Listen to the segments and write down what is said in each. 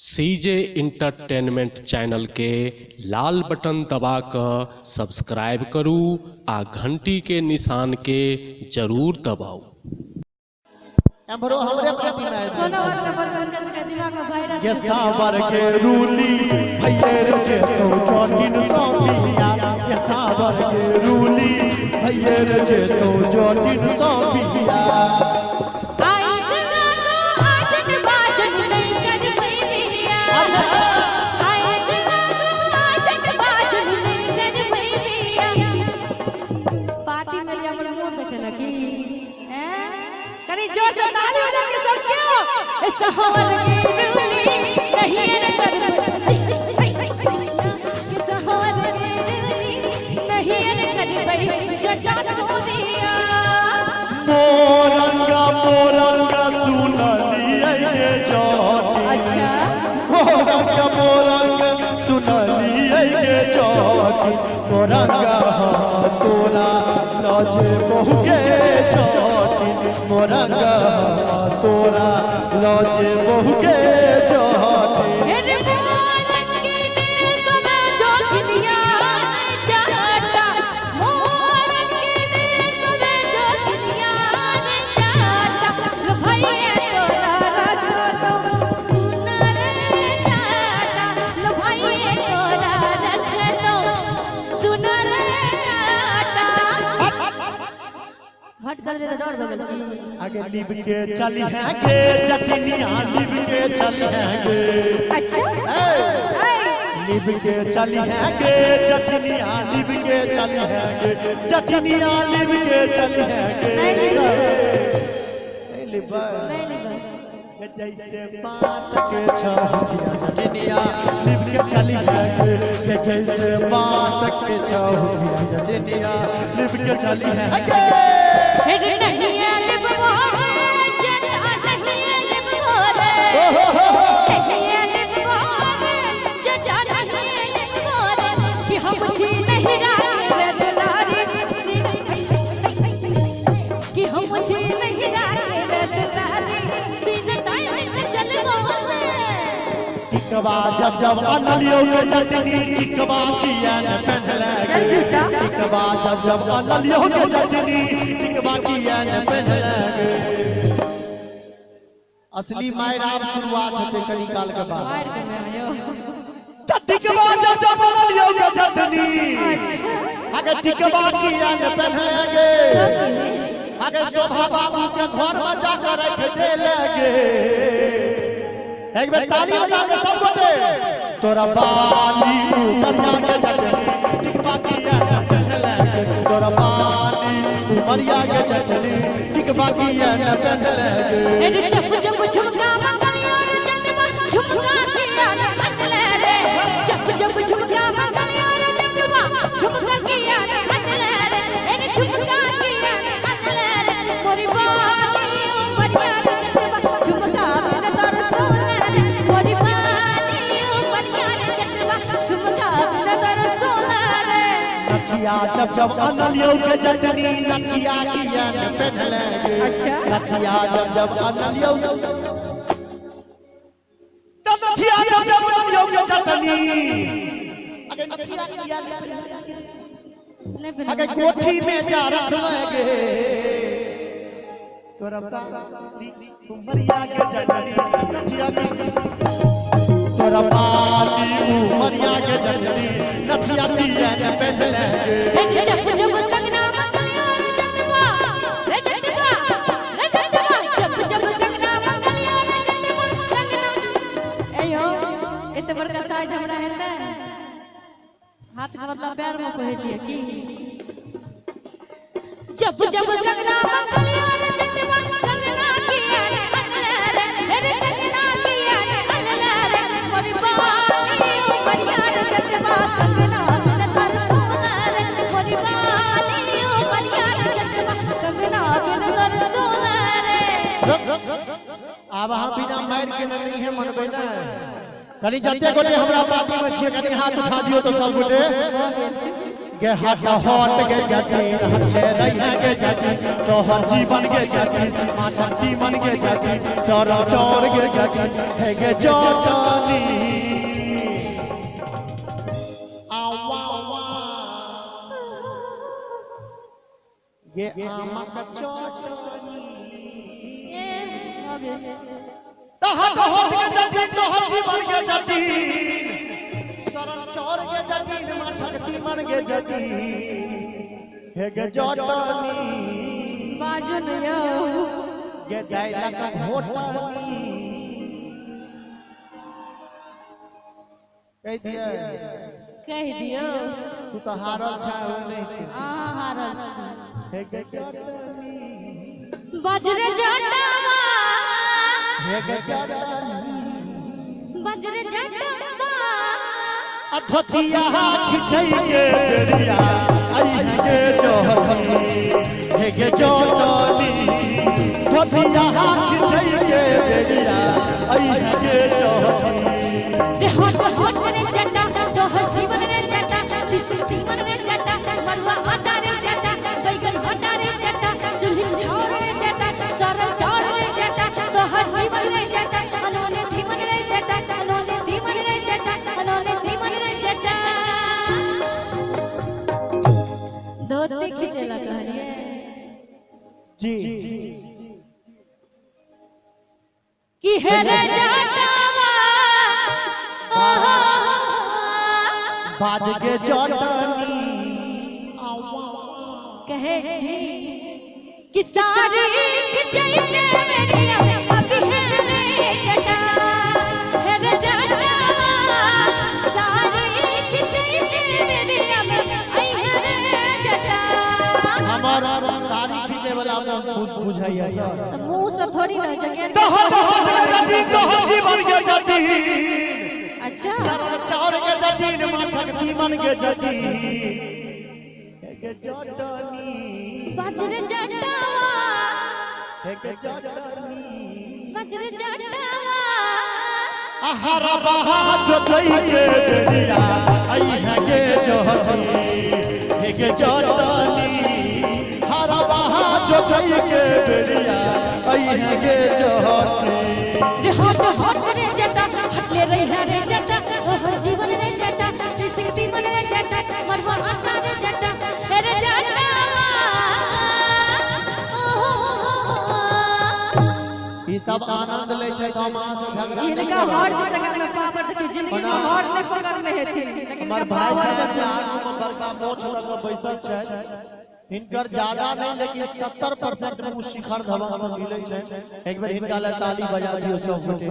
सीजे entertainment channel के लाल button दबाकर subscribe करू आ घंटी के निशान के जरूर दबाऊ। हमरो हमरे प्रति में कोनो बात न पर उनका से दिमाग में वायरस ये सावर के रूली भैये रे तो चौटिन सोपिया ये सावर के रूली भैये रे तो चौटिन सोपिया जोर से ताली बजा के सब क्यों इस सावर की रूली नहीं रे कर इस सावर की रूली नहीं रे कर भाई जजा सोदिया मोरंगा मोरंगा सुनली ये चौटी अच्छा मोरंगा सुनली ये चौटी मोरंगा तोला लजे बहुके चौटी मोरंगा तोला लजे बहुके चौटी मेरे मोरंग के देश में जो दुनिया चाहता मोरंग के देश में जो दुनिया चाहता लो भाई तोरा रखो तो सुन रे चाहता लो भाई तोरा रखो सुन रे चाहता हट कर दे दौड़ बगल की आगे लिब के चली है के जटनिया लिब के चली है के अच्छा लिब के चली है के जटनिया लिब के चली है के जटनिया लिब के चली है के नहीं लिबो नहीं लिबा नहीं लिबो जैसे पांच के छहुकिया जटनिया लिब के चली है के जैसे पांच के छहुकिया जटनिया लिब के चली है के नहीं लिबो जटा नहीं लिबो रे नहीं लिबो जटा नहीं लिबो रे कि हम छी नहीं राखे रदलारी कि हम छी नहीं राखे रदलारी सीधे टाइम पे चलबो रे इकबा जब जब अनलियो के चटनी इकबा किया न पहले इकबा जब जब अनलियो के चटनी इकबा किया न पहले असली मायराम शुरुआत होते कनी काल के बाद मार के में आयो इकबा जब जब अनलियो के चटनी अगर इकबा किया न पहले अगर शोभा बाबू के घर में जाकर रख दे लगे एक बार ताली बजा के सब बोले तोरा बाली ऊपर जाके चले टिकवा किया न पहले तोरा बाली ऊपर जाके चले टिकवा किया न पहले ए जब जब झुमका मंगलिया रे जटवा झुमका किया न मंगले रे जब जब झुमका मंगलिया रे जटवा झुमका किया न मंगले रे ए झुमका किया न मंगले रे मोरी बाली ऊपर जाके जटवा झुमका बिन तर सोने रे मोरी बाली ऊपर जाके जटवा झुमका बिन तर सोने रे नथिया जब जब अनलियो के चटनी नथिया किया न पहले अच्छा नथिया जब जब अनलियो तब नथिया जब जब अनलियो के चटनी अगर नथिया किया नहीं फिर अगर कोठी में जा रख लगे तोरा बाली उमरिया के चटनी नथिया तोरा बाली उमरिया के चटनी नथिया किया न पहले जब जब कंगना मंगलिया रे जटवा जब जब कंगना मंगलिया रे जटवा कंगना एयो इतने बड़का साइज हमरा हेते हाथ का मतलब पैर में पहिलिए की जब जब कंगना मंगलिया रे जटवा कंगना किया रे अनले रे कंगना किया रे अनले रे मोरी बाली बढ़िया रे जटवा कंगना बिन तर सोना रे मोरी बाली बढ़िया रे जटवा कंगना बिन तर सोना रे अब अहाँ बिना मार के नहीं है मनबे ना कनी जते गोटे हमरा पार्टी में छिए कनी हाथ उठा दियो तो सब गोटे गे हाथ हट गे जटिन हटले रहिया गे जटिन तोहर जीवन गे जटिन माछक जीवन गे जटिन चर चर गे जटिन हे गे जटनी आवा गे आमक चटनी तोहर हट गे जटिन तोहर जीवन गे जटिन सरल चौर गे जटिन माछक जीवन गे जटिन हे गे जटनी बाजन यो गे गायला का घोटनी कह दियो तू तो हारल छ नहीं हारल छ हे गे जटनी बजरे जटावा हे गे जटनी बजरे जटावा अधतिया खिचै के बेरिया आई गे जहनी हे गे जटनी धतिया खिचै के बेरिया आई गे जहनी रे हट हट रे जटा तोहर जीवन रे जटा दिस जीवन रे जटा मरुआ हटा रे जटा बैगन हटा रे जटा चुल्ही छोड़ रे जटा सरल छोड़ रे जटा तोहर जीवन रे जटा अनोने जीवन रे जटा अनोने जीवन रे जटा अनोने जीवन रे जटा धोती खिचेला कहलिए जी कि हे रे जटावा बाज के जटनी कहे छी कि सारी खिचै के मेरिया अभी है रे जटा है रे जटा सारी खिचै के मेरिया आई है रे जटा हमार सारी खींचे वाला खुद बुझाइया सर मुंह से थोड़ी ना जगह तोहर जीवन के जटिन अच्छा सरल चौर के जटिन माछक जीवन के जटिन हे गे जटनी बजरे जटावा हे गे जटनी बजरे जटावा हरा बहा जो छै के बेरिया आई है गे जहनी हे गे जटनी हरा बहा जो छै के बेरिया आई है गे जहनी रे हट हट रे जटा हटले रहिया रे जटा तोहर जीवन रे जटा दिस जीवन रे जटा मरवा हटा रे जटा रे जटा ई सब आनंद ले छै गामा से झगड़ा इनका हर जगह में पावर देखी जिंदगी में हर ने पकड़ में हेथी लेकिन हमर भाई साहब जे आगू में बड़का मोछ लग बैसल छै इनकर ज्यादा नहीं लेकिन 70% में शिखर धवन से मिलै छै एक बार इनका ले ताली बजा दियो सब गोटे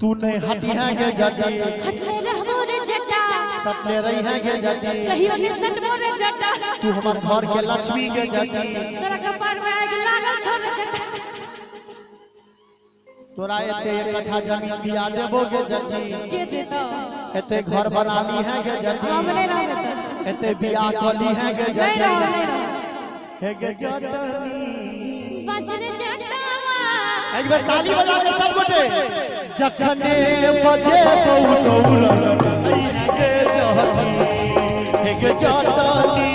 तू नहीं हटी है के जटी हटले रहबो रे जटा सटले रही है के जटी कहियो नि सटबो रे जटा तू हमर घर के लक्ष्मी के जटी तेरा कपार में आग लागल छोड़ जटा तोरा एते एक कट्ठा जमीन दिया देबो के जटी के देता एते घर बना ली है के जटी हम नहीं रहबे एते बियाह कली है के नहीं जटी रहो नहीं रहो हे गे जटनी बजरे जटावा एक बार ताली बजा के सब गोटे जखने बजे दौड़ आई गे जहनी हे गे जटनी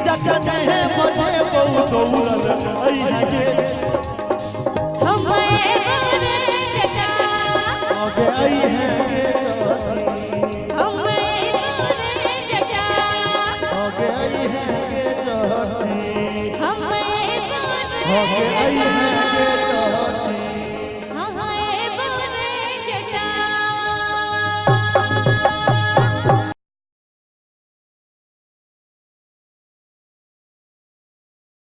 जखने बजे दौड़ आई गे हम